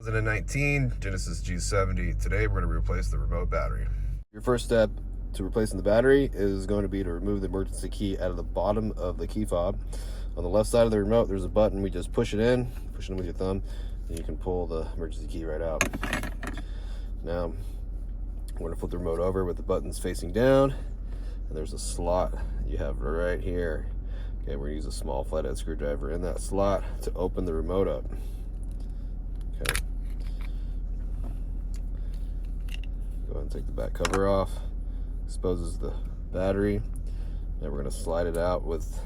2019 Genesis G70. Today we're going to replace the remote battery. Your first step to replacing the battery is going to be to remove the emergency key out of the bottom of the key fob. On the left side of the remote, there's a button. We just push it in with your thumb, and you can pull the emergency key right out. Now, we're going to flip the remote over with the buttons facing down, and there's a slot you have right here. Okay, we're going to use a small flathead screwdriver in that slot to open the remote up. Okay. Go ahead and take the back cover off. Exposes the battery. Now we're going to slide it out with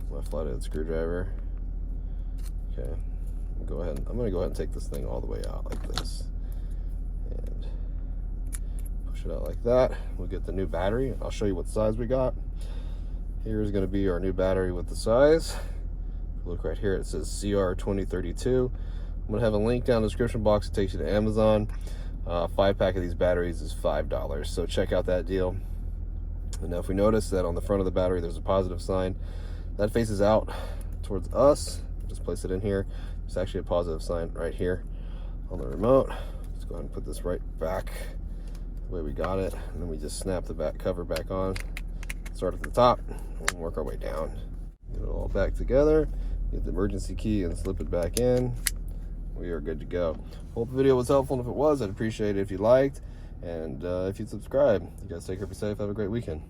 my flathead screwdriver. Okay. I'm going to go ahead and take this thing all the way out like this. And push it out like that. We'll get the new battery. I'll show you what size we got. Here's going to be our new battery with the size. Look right here, it says CR2032. I'm going to have a link down in the description box. It takes you to Amazon. 5-pack of these batteries is $5, so check out that deal. And now if we notice that on the front of the battery there's a positive sign, that faces out towards us. Just place it in here. There's actually a positive sign right here on the remote. Let's go ahead and put this right back the way we got it, and then we just snap the back cover back on. Start at the top and work our way down. Get it all back together. Get the emergency key and slip it back in. We are good to go. Hope the video was helpful, and if it was, I'd appreciate it if you liked, and if you'd subscribe. You guys take care, be safe, have a great weekend.